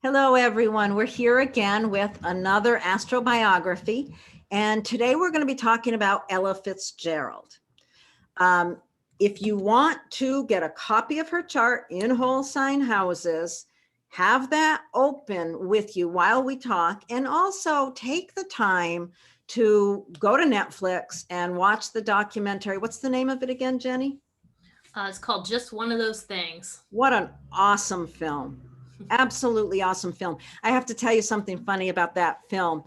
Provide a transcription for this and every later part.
Hello, everyone. We're here again with another astrobiography. And today we're going to be talking about Ella Fitzgerald. If you want to get a copy of her chart in whole sign houses, have that open with you while we talk, and also take the time to go to Netflix and watch the documentary. What's the name of it again, Jenny? It's called Just One of Those Things. What an awesome film. Absolutely awesome film. I have to tell you something funny about that film.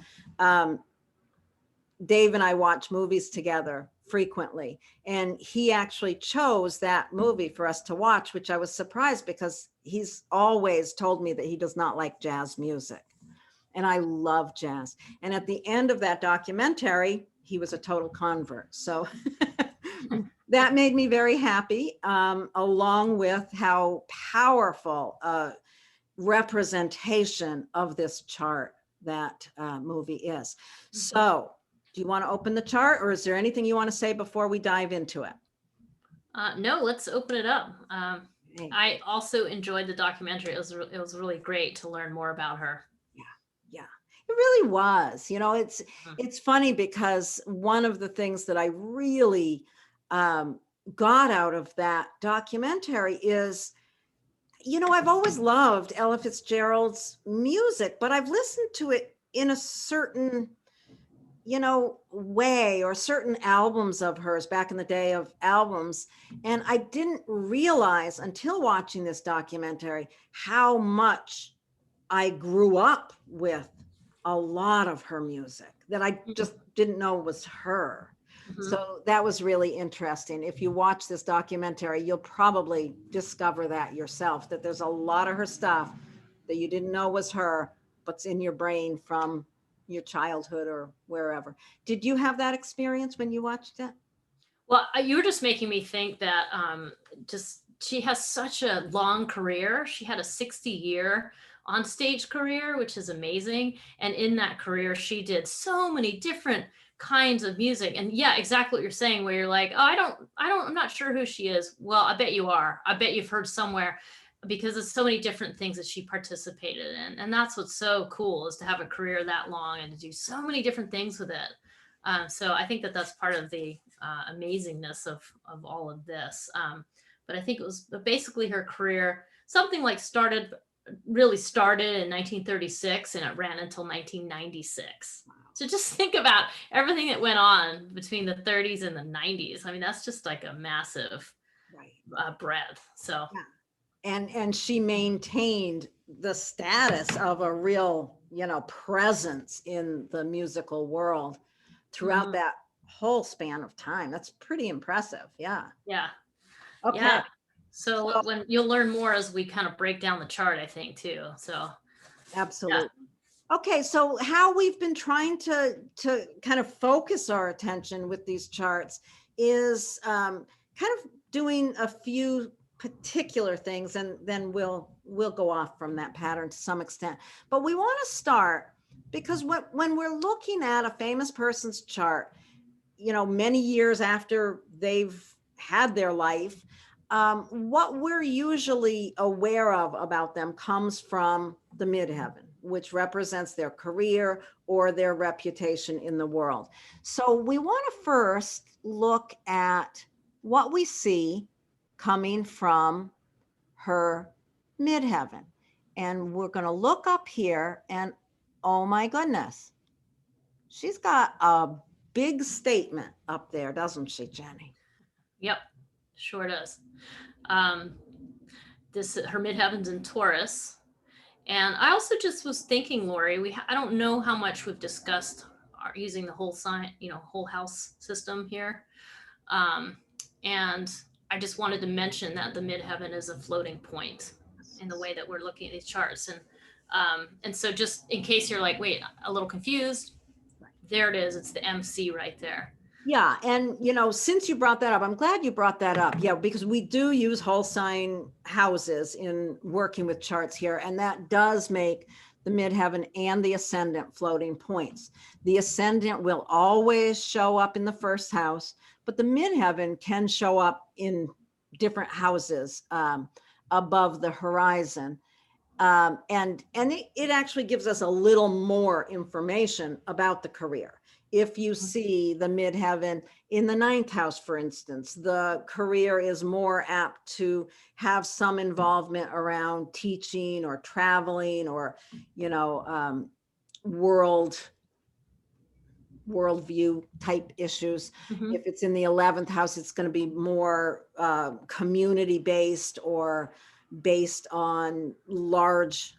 Dave and I watch movies together frequently, and he actually chose that movie for us to watch, which I was surprised because he's always told me that he does not like jazz music. And I love jazz. And at the end of that documentary, he was a total convert. So that made me very happy, along with how powerful representation of this chart that movie is. So do you want to open the chart, or is there anything you want to say before we dive into it? No, let's open it up. I also enjoyed the documentary. It was really great to learn more about her. Yeah, it really was. You know, it's funny because one of the things that I really got out of that documentary is, you know, I've always loved Ella Fitzgerald's music, but I've listened to it in a certain, way, or certain albums of hers back in the day of albums. And I didn't realize until watching this documentary how much I grew up with a lot of her music that I just didn't know was her. So that was really interesting. If you watch this documentary, you'll probably discover that yourself, that there's a lot of her stuff that you didn't know was her, but's in your brain from your childhood or wherever. Did you have that experience when you watched it? Well, you were just making me think that she has such a long career. She had a 60-year on-stage career, which is amazing. And in that career, she did so many different kinds of music. And yeah, exactly what you're saying, where you're like, oh, I'm not sure who she is. Well, I bet you are. I bet you've heard somewhere, because there's so many different things that she participated in. And that's what's so cool, is to have a career that long and to do so many different things with it. So I think that that's part of the amazingness of all of this. But I think it was basically her career, something like really started in 1936 and it ran until 1996. So just think about everything that went on between the 30s and the 90s. I mean, that's just like a massive breadth. So yeah. And she maintained the status of a real, presence in the musical world throughout that whole span of time. That's pretty impressive. Yeah. Yeah. Okay. Yeah. So when you'll learn more as we kind of break down the chart, I think too. So absolutely. Yeah. Okay. So how we've been trying to kind of focus our attention with these charts is kind of doing a few particular things, and then we'll go off from that pattern to some extent. But we want to start because when we're looking at a famous person's chart, many years after they've had their life, what we're usually aware of about them comes from the midheaven, which represents their career or their reputation in the world. So we want to first look at what we see coming from her midheaven. And we're going to look up here, and oh my goodness, she's got a big statement up there, doesn't she, Jenny? Yep, sure does. Her midheaven's in Taurus. And I also just was thinking, Laurie, I don't know how much we've discussed using the whole sign, whole house system here. And I just wanted to mention that the midheaven is a floating point in the way that we're looking at these charts. And so just in case you're like, wait, a little confused, there it is. It's the MC right there. Yeah. And, since you brought that up, I'm glad you brought that up. Yeah, because we do use whole sign houses in working with charts here. And that does make the midheaven and the ascendant floating points. The ascendant will always show up in the first house, but the midheaven can show up in different houses above the horizon. And it actually gives us a little more information about the career. If you see the midheaven in the 9th house, for instance, the career is more apt to have some involvement around teaching or traveling or, worldview type issues. Mhm. If it's in the 11th house, it's going to be more community based or based on large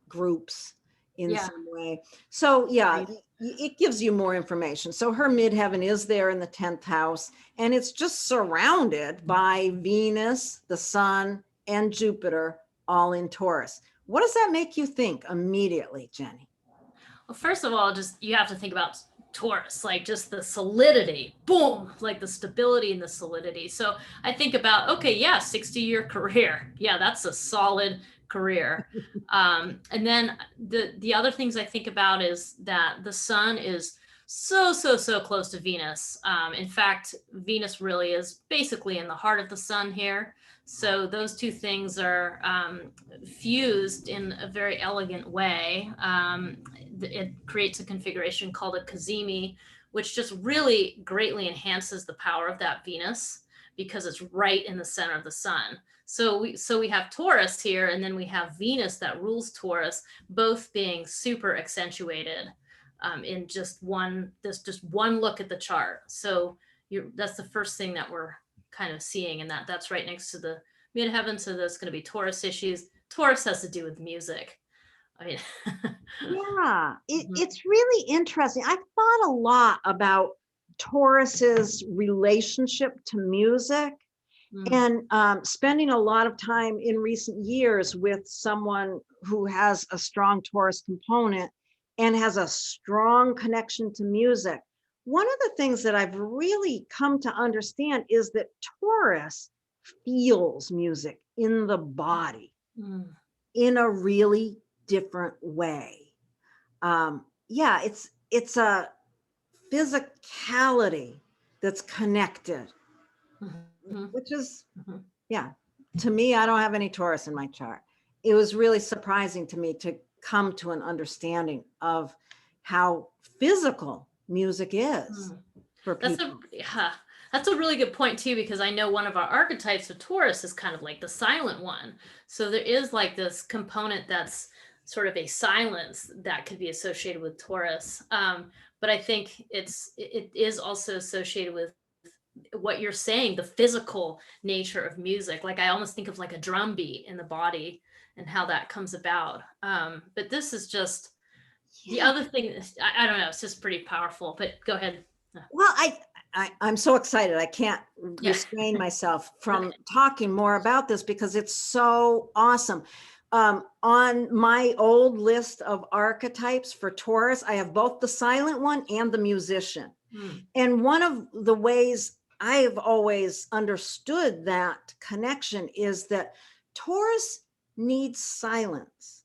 groups in Yeah. some way. So yeah, Right. it gives you more information. So her midheaven is there in the 10th house, and it's just surrounded by Venus, the sun, and Jupiter, all in Taurus. What does that make you think immediately, Jenny? Well, first of all, just you have to think about Taurus, like just the solidity, boom, like the stability and the solidity. So I think about, okay, yeah, 60-year career. Yeah, that's a solid career. And then the other things I think about is that the sun is so close to Venus. In fact, Venus really is basically in the heart of the sun here. So those two things are fused in a very elegant way. It creates a configuration called a cazimi, which just really greatly enhances the power of that Venus because it's right in the center of the sun. So we have Taurus here, and then we have Venus that rules Taurus, both being super accentuated in just one look at the chart. So that's the first thing that we're kind of seeing, and that's right next to the midheaven. So there's going to be Taurus issues. Taurus has to do with music. I mean, Yeah, it's really interesting. I've thought a lot about Taurus's relationship to music, and spending a lot of time in recent years with someone who has a strong Taurus component and has a strong connection to music. One of the things that I've really come to understand is that Taurus feels music in the body in a really different way. Yeah, it's a physicality that's connected, which is, yeah, to me, I don't have any Taurus in my chart. It was really surprising to me to come to an understanding of how physical music is for people. That's a really good point too, because I know one of our archetypes of Taurus is kind of like the silent one. So there is like this component that's sort of a silence that could be associated with Taurus. But I think it is also associated with what you're saying, the physical nature of music. Like I almost think of like a drum beat in the body and how that comes about. But this is just the other thing. I don't know. It's just pretty powerful. But go ahead. Well, I'm so excited. I can't restrain myself from talking more about this because it's so awesome. On my old list of archetypes for Taurus, I have both the silent one and the musician. And one of the ways I've always understood that connection is that Taurus needs silence,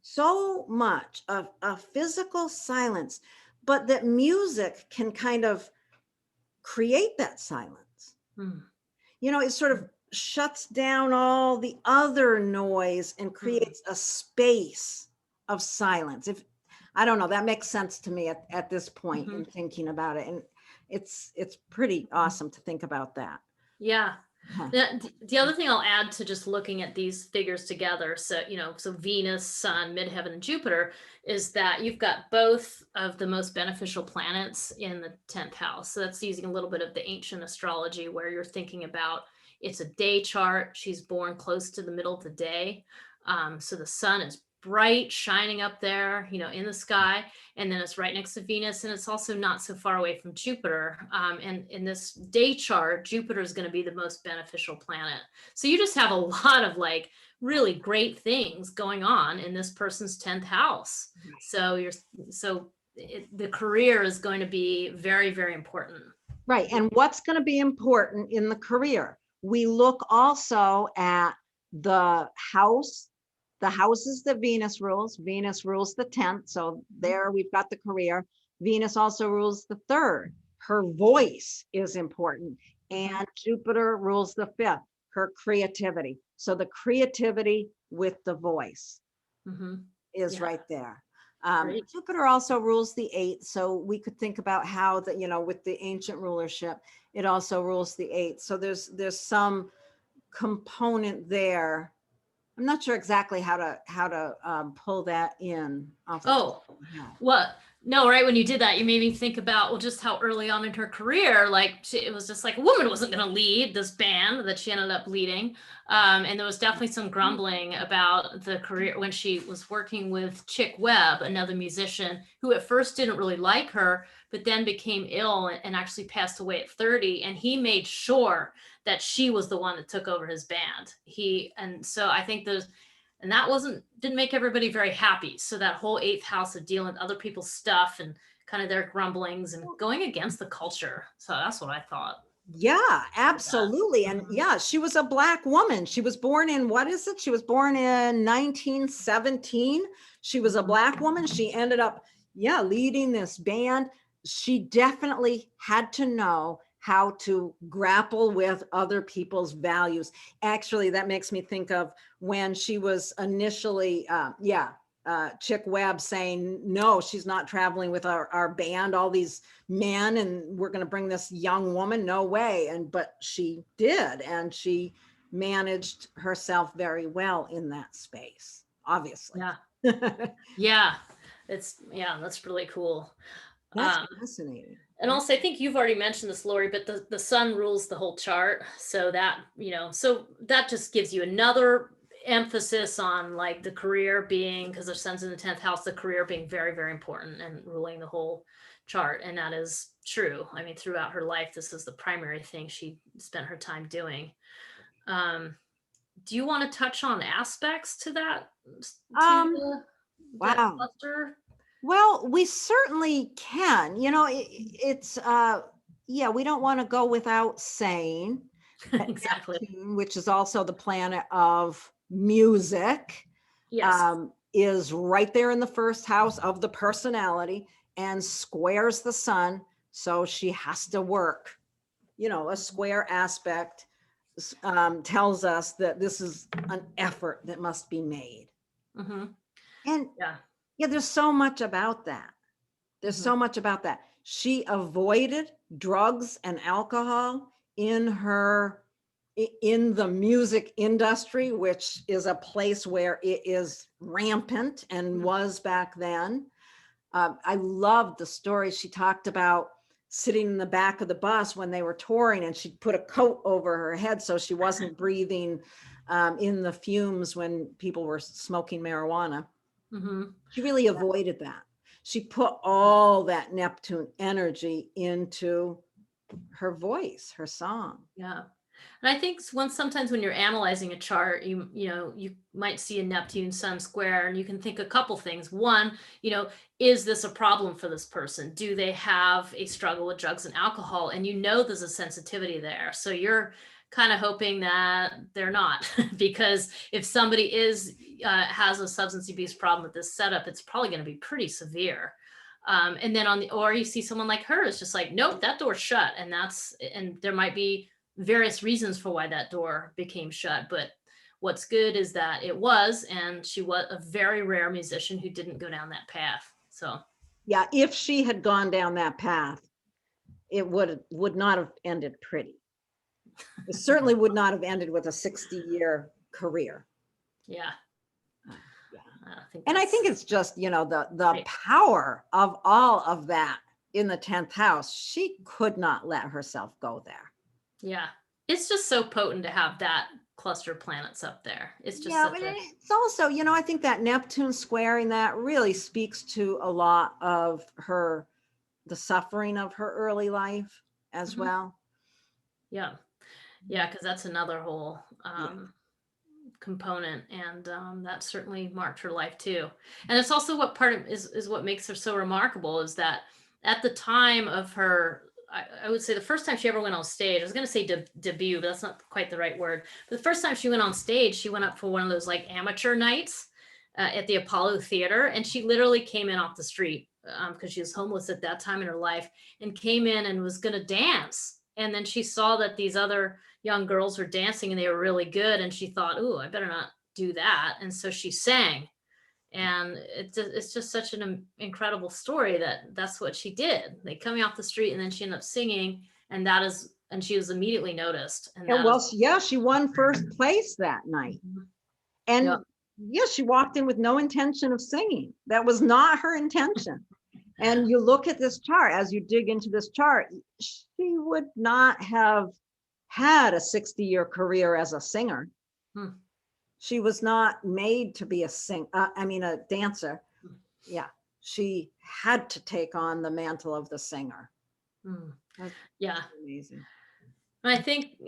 so much of a physical silence, but that music can kind of create that silence. It sort of shuts down all the other noise and creates a space of silence. If I don't know, that makes sense to me at this point in thinking about it. And it's pretty awesome to think about that. Yeah. The other thing I'll add to just looking at these figures together, so Venus, Sun, Midheaven, and Jupiter, is that you've got both of the most beneficial planets in the 10th house. So that's using a little bit of the ancient astrology where you're thinking about it's a day chart. She's born close to the middle of the day. So the sun is bright, shining up there, in the sky, and then it's right next to Venus, and it's also not so far away from Jupiter. And in this day chart, Jupiter is going to be the most beneficial planet. So you just have a lot of like really great things going on in this person's 10th house. So the career is going to be very, very important. Right. And what's going to be important in the career? We look also at the houses that Venus rules. Venus rules the 10th. So there we've got the career. Venus also rules the 3rd. Her voice is important. And Jupiter rules the 5th, her creativity. So the creativity with the voice Mhm. is Yeah. right there. Great. Jupiter also rules the eighth. So we could think about how that, with the ancient rulership, it also rules the eighth. So there's some component there. I'm not sure exactly how to pull that in off the top Oh, of my head. what? No, right when you did that, you made me think about, well, just how early on in her career, like it was just like a woman wasn't going to lead this band that she ended up leading. And there was definitely some grumbling about the career when she was working with Chick Webb, another musician who at first didn't really like her, but then became ill and actually passed away at 30. And he made sure that she was the one that took over his band. And so I think and that didn't make everybody very happy. So that whole eighth house of dealing with other people's stuff and kind of their grumblings and going against the culture. So that's what I thought. Yeah, absolutely. And Mhm. yeah, she was a Black woman. She was born in, what is it? She was born in 1917. She was a Black woman. She ended up, leading this band. She definitely had to know how to grapple with other people's values. Actually, that makes me think of when she was initially, Chick Webb saying, no, she's not traveling with our band, all these men, and we're going to bring this young woman. No way. But she did. And she managed herself very well in that space, obviously. Yeah. Yeah. That's really cool. That's fascinating. And also, I think you've already mentioned this, Lori, but the sun rules the whole chart. So that just gives you another emphasis on like the career being, because their sun's in the 10th house, the career being very, very important and ruling the whole chart. And that is true. I mean, throughout her life, this is the primary thing she spent her time doing. Do you want to touch on aspects to that? That Wow. cluster? Well, we certainly can. It's we don't want to go without saying that Exactly. Neptune, which is also the planet of music, Yes. is right there in the first house of the personality and squares the sun. So she has to work. A square aspect tells us that this is an effort that must be made. Mm-hmm. And Yeah. there's so much about that. There's so much about that. She avoided drugs and alcohol in the music industry, which is a place where it is rampant and was back then. I loved the story. She talked about sitting in the back of the bus when they were touring, and she'd put a coat over her head so she wasn't breathing in the fumes when people were smoking marijuana. Mm-hmm. She really avoided that. She put all that Neptune energy into her voice, her song. Yeah. And I think sometimes when you're analyzing a chart, you might see a Neptune Sun square and you can think a couple things. One, is this a problem for this person? Do they have a struggle with drugs and alcohol? And there's a sensitivity there. So you're kind of hoping that they're not, because if somebody has a substance abuse problem with this setup, it's probably going to be pretty severe. And then or you see someone like her is just like, nope, that door's shut. And there might be various reasons for why that door became shut. But what's good is that it was, and she was a very rare musician who didn't go down that path. So yeah, if she had gone down that path, it would not have ended pretty. It certainly would not have ended with a 60-year career. Yeah. I think it's just, the power of all of that in the 10th house. She could not let herself go there. Yeah. It's just so potent to have that cluster of planets up there. It's just but it's also, I think that Neptune squaring that really speaks to a lot of the suffering of her early life as well. Yeah. Yeah. Because that's another whole component, and that certainly marked her life too. And it's also what is what makes her so remarkable, is that at the time of her, I would say the first time she ever went on stage, I was going to say debut, but that's not quite the right word. But the first time she went on stage, she went up for one of those like amateur nights at the Apollo Theater, and she literally came in off the street because she was homeless at that time in her life, and came in and was going to dance. And then she saw that these other young girls were dancing and they were really good. And she thought, "Ooh, I better not do that." And so she sang. And it's just such an incredible story that that's what she did. They coming off the street and then she ended up singing. And she was immediately noticed. And And that well, is, yeah, she won first place that night. Mhm. And Yep. yeah, she walked in with no intention of singing. That was not her intention. And you look at this chart, as you dig into this chart, she would not have had a 60-year career as a singer. Hmm. She was not made to be a dancer. Yeah, she had to take on the mantle of the singer. Hmm. That's Yeah. amazing. And I think,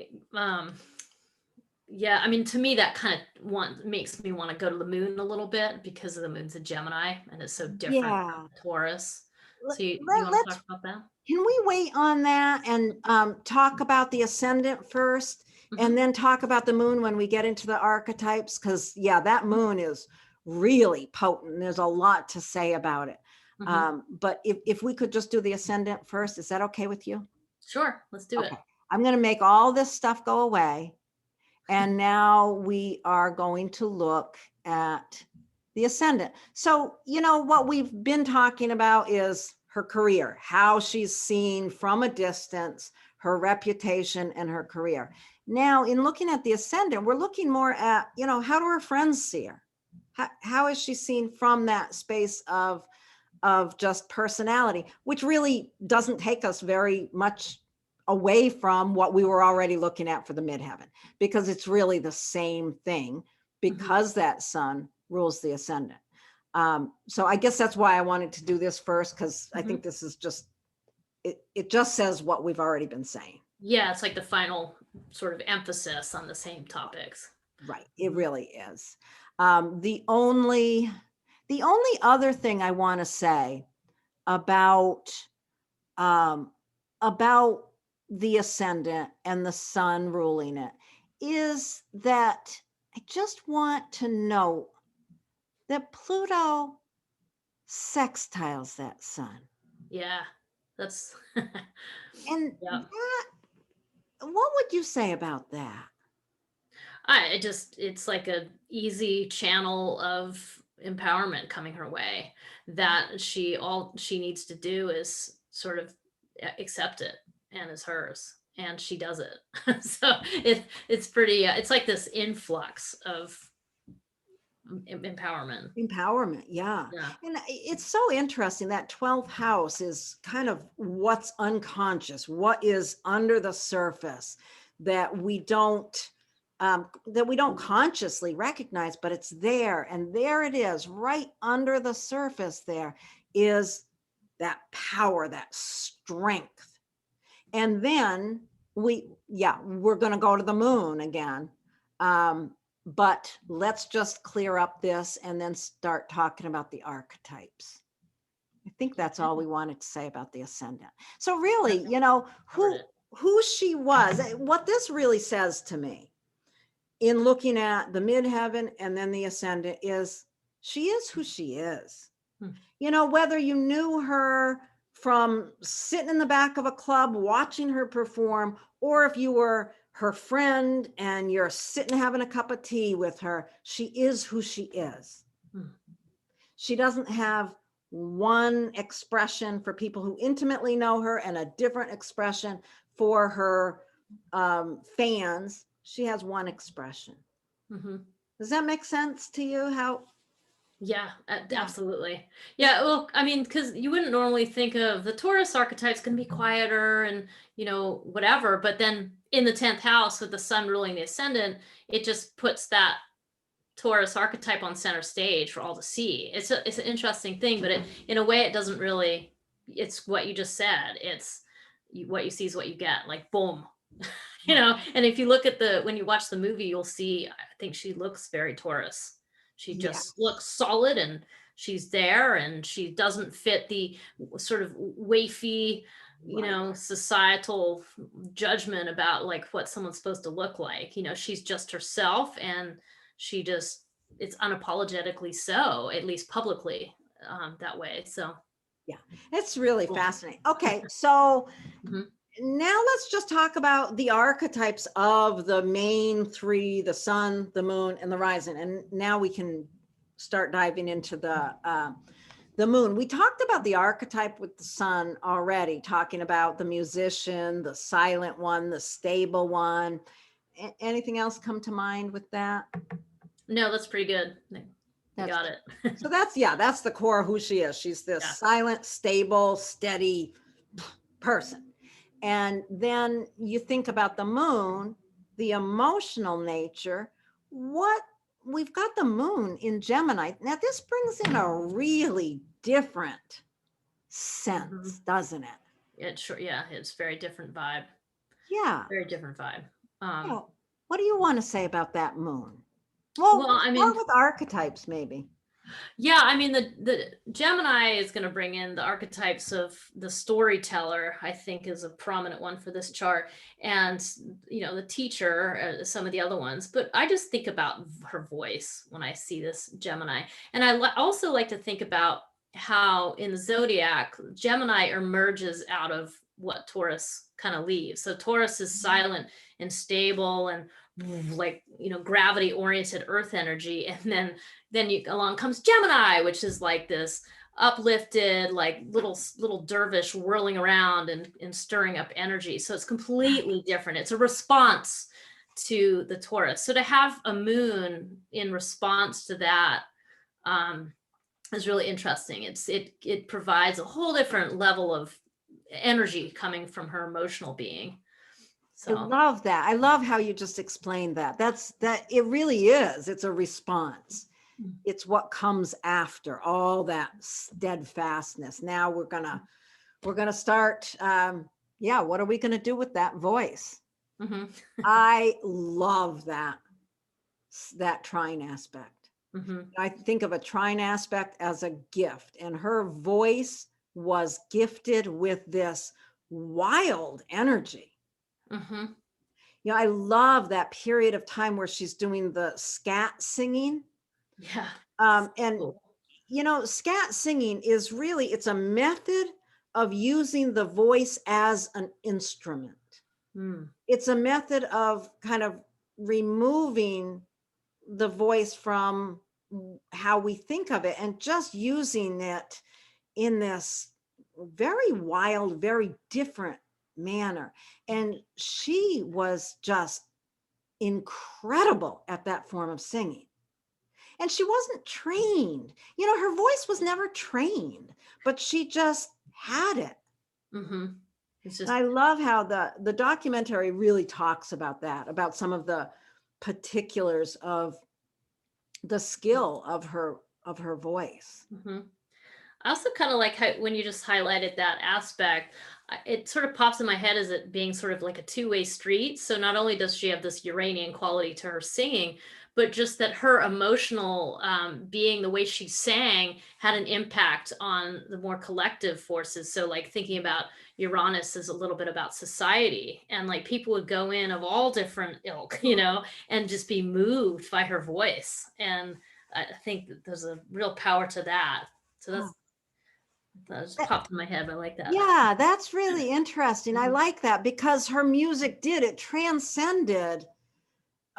yeah, I mean, to me, that kind of makes me want to go to the moon a little bit because of the moon's a Gemini and it's so different Yeah. from Taurus. Let, So you want to let's talk about that? Can we wait on that and talk about the ascendant first, Mhm. and then talk about the moon when we get into the archetypes? Because yeah, that moon is really potent. There's a lot to say about it. Mhm. But if we could just do the ascendant first, is that okay with you? Sure, let's do it. Okay. I'm going to make all this stuff go away. And now we are going to look at the ascendant. So, what we've been talking about is her career, how she's seen from a distance, her reputation and her career. Now, in looking at the ascendant, we're looking more at, how do her friends see her? How is she seen from that space of just personality, which really doesn't take us very much away from what we were already looking at for the midheaven, because it's really the same thing, because that sun rules the ascendant. So I guess that's why I wanted to do this first, because I think this is just, it just says what we've already been saying. Yeah, it's like the final sort of emphasis on the same topics. Right, it really is. The only other thing I want to say about um, the ascendant and the sun ruling it is that I just want to note that Pluto sextiles that sun. Yeah, that's And yeah. what would you say about that? It's like a easy channel of empowerment coming her way that all she needs to do is sort of accept it and is hers and she does it. So it's pretty it's like this influx of empowerment. Empowerment, yeah. Yeah. And it's so interesting that 12th house is kind of what's unconscious, what is under the surface that we don't consciously recognize, but it's there. And there it is, right under the surface. There is that power, that strength. And then we're going to go to the moon again. But let's just clear up this and then start talking about the archetypes. I think that's all we wanted to say about the ascendant. So really, who she was, what this really says to me in looking at the midheaven and then the ascendant is she is who she is. Whether you knew her from sitting in the back of a club watching her perform, or if you were her friend and you're sitting having a cup of tea with her, she is who she is. She doesn't have one expression for people who intimately know her and a different expression for her fans. She has one expression. Does that make sense to you? Yeah, absolutely. Yeah, well, I mean, because you wouldn't normally think of the Taurus archetype's going to be quieter and, whatever. But then in the 10th house with the sun ruling the ascendant, it just puts that Taurus archetype on center stage for all to see. It's an interesting thing, but in a way, it doesn't really, it's what you just said. It's what you see is what you get, like, boom. And if you look at when you watch the movie, you'll see, I think she looks very Taurus. She just looks solid and she's there and she doesn't fit the sort of wafy, societal judgment about like what someone's supposed to look like. She's just herself and it's unapologetically so, at least publicly, that way. So yeah, it's really fascinating. Okay, so now let's just talk about the archetypes of the main three, the sun, the moon, and the rising. And now we can start diving into the moon. We talked about the archetype with the sun already, talking about the musician, the silent one, the stable one. Anything else come to mind with that? No, that's pretty good. You got it. So that's the core of who she is. She's this silent, stable, steady person. And then you think about the moon, the emotional nature. We've got the moon in Gemini. Now this brings in a really different sense, doesn't it? It's very different vibe. Yeah. Very different vibe. What do you want to say about that moon? Well, I mean, with archetypes, maybe. Yeah, I mean, the Gemini is going to bring in the archetypes of the storyteller, I think is a prominent one for this chart. And, the teacher, some of the other ones. But I just think about her voice when I see this Gemini. And I also like to think about how in the zodiac, Gemini emerges out of what Taurus kind of leaves. So Taurus is silent and stable and gravity oriented earth energy. And then along comes Gemini, which is like this uplifted, like little dervish whirling around and stirring up energy. So it's completely different. It's a response to the Taurus. So to have a moon in response to that is really interesting. It provides a whole different level of energy coming from her emotional being. So I love that. I love how you just explained that. It really is. It's a response. It's what comes after all that steadfastness. Now we're gonna start. What are we gonna do with that voice? Mm-hmm. I love that trine aspect. Mm-hmm. I think of a trine aspect as a gift, and her voice was gifted with this wild energy. Mm-hmm. I love that period of time where she's doing the scat singing. Yeah. And cool. Scat singing is it's a method of using the voice as an instrument. It's a method of kind of removing the voice from how we think of it and just using it in this very wild, very different manner. And she was just incredible at that form of singing. And she wasn't trained. Her voice was never trained, but she just had it. Mm-hmm. And I love how the documentary really talks about that, about some of the particulars of the skill of her voice. Mm-hmm. I also kind of like how when you just highlighted that aspect, it sort of pops in my head as it being sort of like a two-way street. So not only does she have this Uranian quality to her singing, but just that her emotional being, the way she sang, had an impact on the more collective forces. So like thinking about Uranus is a little bit about society, and like people would go in of all different ilk, and just be moved by her voice. And I think that there's a real power to that. So that just popped in my head. I like that. Yeah, that's really interesting. I like that because her music it transcended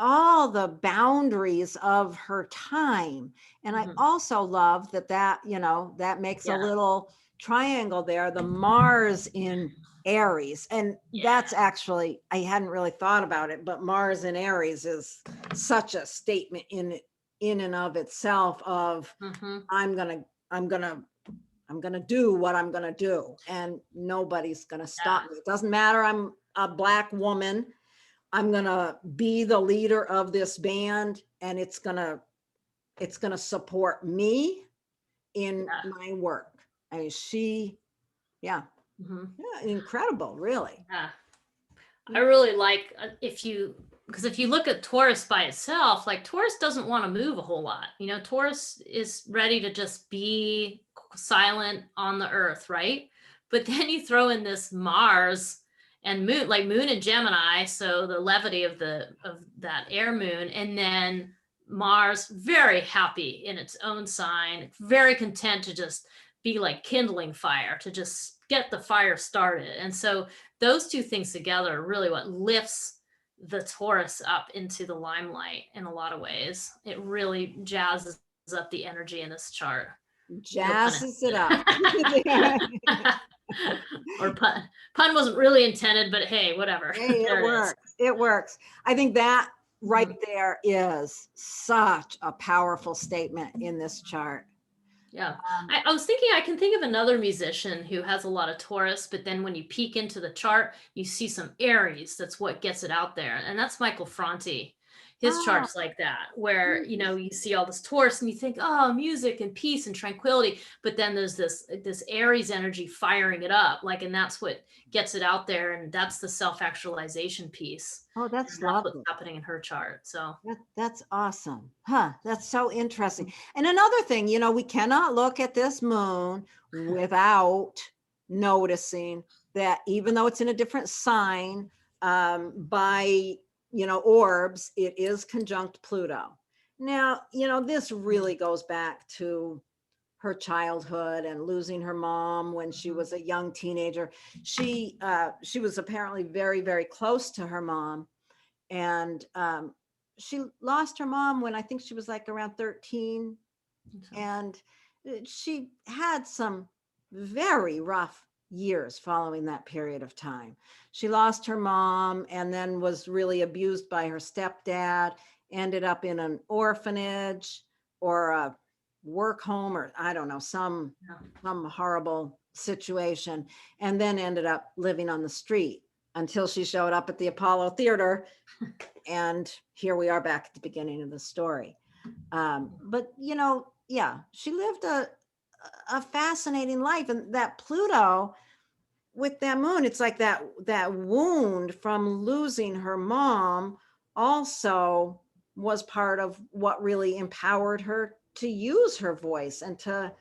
all the boundaries of her time. And I also love that makes a little triangle there, the Mars in Aries. And that's actually, I hadn't really thought about it, but Mars in Aries is such a statement in and of itself of I'm gonna do what I'm gonna do, and nobody's gonna stop me. It doesn't matter. I'm a Black woman. I'm gonna be the leader of this band, and it's gonna support me in my work. I mean, incredible, really. Yeah. I really like because if you look at Taurus by itself, like Taurus doesn't want to move a whole lot. Taurus is ready to just be silent on the earth, right? But then you throw in this Mars and moon, like moon in Gemini, so the levity of that air moon, and then Mars very happy in its own sign, very content to just be like kindling fire, to just get the fire started. And so those two things together are really what lifts the Taurus up into the limelight in a lot of ways. It really jazzes up the energy in this chart. Jazzes it up. Or pun wasn't really intended, but hey, whatever. Hey, it works. It works. I think that right there is such a powerful statement in this chart. Yeah. I was thinking, I can think of another musician who has a lot of Taurus, but then when you peek into the chart, you see some Aries. That's what gets it out there. And that's Michael Franti. His chart's like that, where, you know, you see all this Taurus and you think, oh, music and peace and tranquility. But then there's this Aries energy firing it up. Like, and that's what gets it out there. And that's the self-actualization piece. Oh, that's what's happening in her chart. So that's awesome. Huh. That's so interesting. And another thing, you know, we cannot look at this moon without noticing that even though it's in a different sign, by, you know, orbs, it is conjunct Pluto. Now, you know, this really goes back to her childhood and losing her mom when she was a young teenager. She was apparently very, very close to her mom. And she lost her mom when I think she was like around 13. And she had some very rough years following that period of time. She lost her mom and then was really abused by her stepdad, ended up in an orphanage or a work home, or I don't know, some horrible situation, and then ended up living on the street until she showed up at the Apollo Theater. And here we are back at the beginning of the story. But, you know, yeah, she lived a fascinating life. And that Pluto with that moon, it's like that wound from losing her mom also was part of what really empowered her to use her voice and to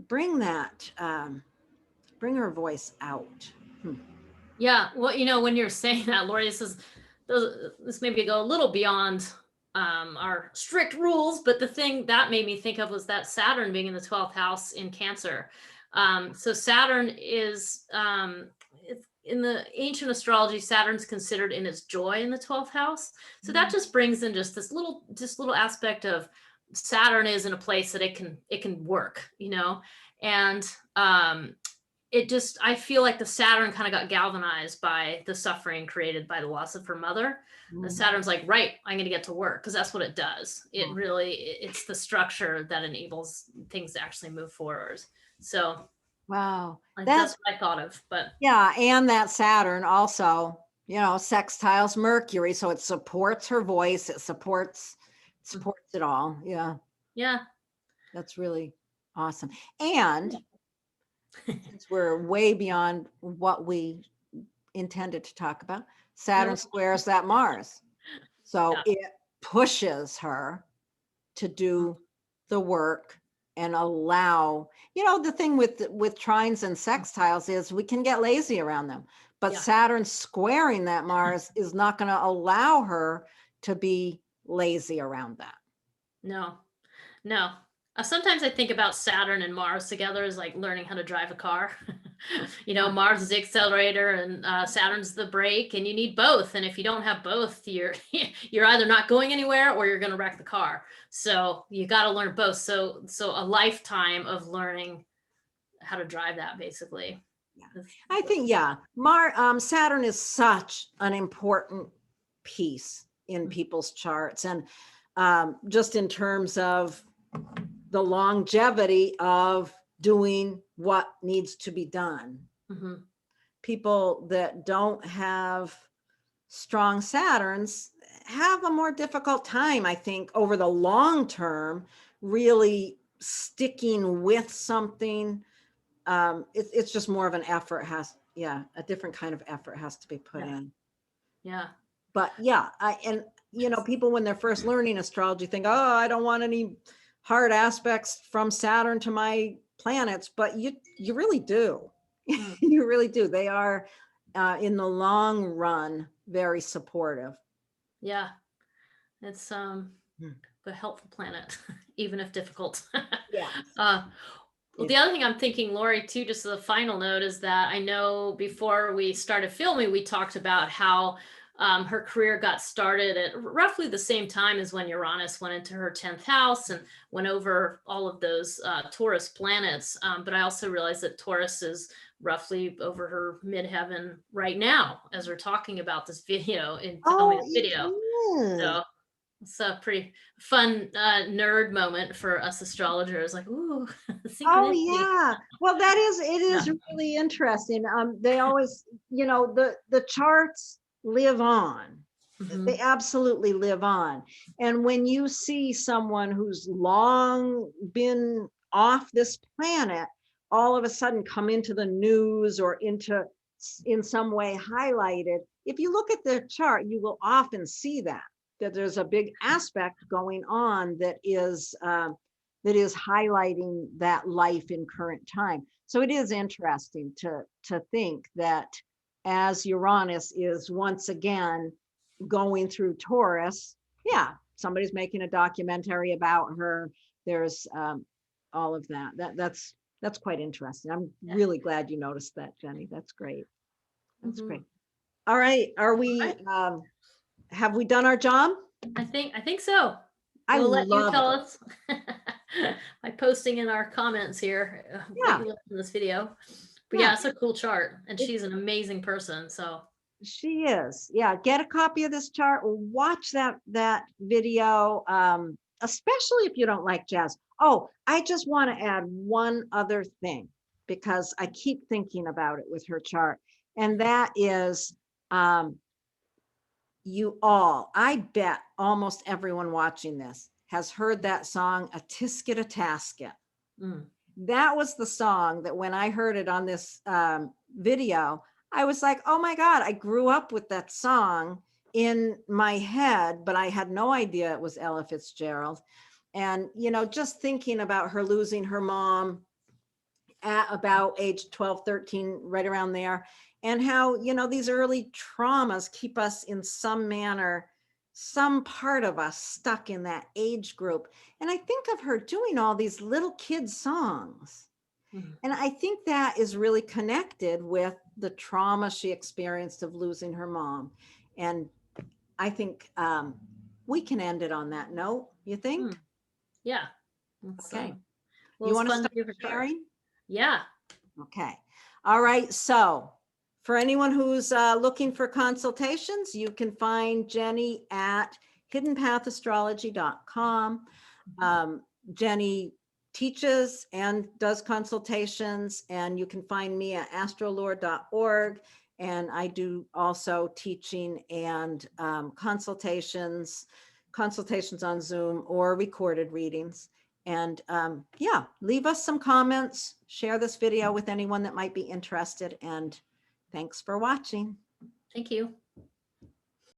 bring her voice out. Yeah, well, you know, when you're saying that, Laurie, this maybe go a little beyond our strict rules, but the thing that made me think of was that Saturn being in the 12th house in Cancer. So Saturn is in the ancient astrology, Saturn's considered in its joy in the 12th house. So that just brings in just this little aspect of Saturn is in a place that it can work, you know, and I feel like the Saturn kind of got galvanized by the suffering created by the loss of her mother. The Saturn's like, right, I'm going to get to work, because that's what it does. It's the structure that enables things to actually move forward. So wow, that's what I thought of. But yeah, and that Saturn also, you know, sextiles Mercury, so it supports her voice, it supports it all. Yeah, that's really awesome. And since we're way beyond what we intended to talk about, Saturn squares that Mars. So it pushes her to do the work and allow, you know, the thing with trines and sextiles is we can get lazy around them, but Saturn squaring that Mars is not going to allow her to be lazy around that. No. Sometimes I think about Saturn and Mars together as like learning how to drive a car. You know, Mars is the accelerator and Saturn's the brake, and you need both. And if you don't have both, you're either not going anywhere or you're going to wreck the car. So you got to learn both. So a lifetime of learning how to drive that, basically. Yeah. I think, Saturn is such an important piece in people's charts, and just in terms of the longevity of doing what needs to be done. People that don't have strong Saturns have a more difficult time, I think, over the long term, really sticking with something. It's just more of an effort, a different kind of effort has to be put in. Yeah. But people when they're first learning astrology think, oh, I don't want any hard aspects from Saturn to my planets, but you really do. You really do. They are in the long run very supportive. Yeah, it's a helpful planet, even if difficult. Yeah. Well, the other thing I'm thinking, Lori, too, just as a final note, is that I know before we started filming, we talked about how her career got started at roughly the same time as when Uranus went into her 10th house and went over all of those Taurus planets. But I also realized that Taurus is roughly over her midheaven right now as we're talking about this video in filming Oh, the video. So it's a pretty fun nerd moment for us astrologers. Like, ooh, oh synchronicity. yeah. Well, it is Yeah. really interesting. They always, the charts live on. Mhm. They absolutely live on. And when you see someone who's long been off this planet, all of a sudden come into the news or in some way highlighted, if you look at their chart, you will often see that there's a big aspect going on that is highlighting that life in current time. So it is interesting to think that as Uranus is once again going through Taurus, yeah, somebody's making a documentary about her. There's all of that. That's quite interesting. I'm really glad you noticed that, Jenny. That's great. That's great. All right. Are we? Have we done our job? I think so. I We'll let you love tell it. us by posting in our comments here what you learned from this video. But yeah, it's a cool chart, and she's an amazing person. So she is. Yeah, get a copy of this chart. Watch that video, especially if you don't like jazz. Oh, I just want to add one other thing because I keep thinking about it with her chart, and that is I bet almost everyone watching this has heard that song, A Tisket a Tasket. That was the song that when I heard it on this video, I was like, oh my God, I grew up with that song in my head, but I had no idea it was Ella Fitzgerald. And, just thinking about her losing her mom at about age 12, 13, right around there, and how, these early traumas keep us in some manner, some part of us stuck in that age group. And I think of her doing all these little kid songs. And I think that is really connected with the trauma she experienced of losing her mom. And I think we can end it on that note. You think? Yeah. Okay. Well, You want to fun start to do sharing? Yeah. Okay. All right. So for anyone who's looking for consultations, you can find Jenny at hiddenpathastrology.com. Jenny teaches and does consultations, and you can find me at astrolore.org. And I do also teaching and consultations on Zoom or recorded readings. And yeah, leave us some comments, share this video with anyone that might be interested, and thanks for watching. Thank you.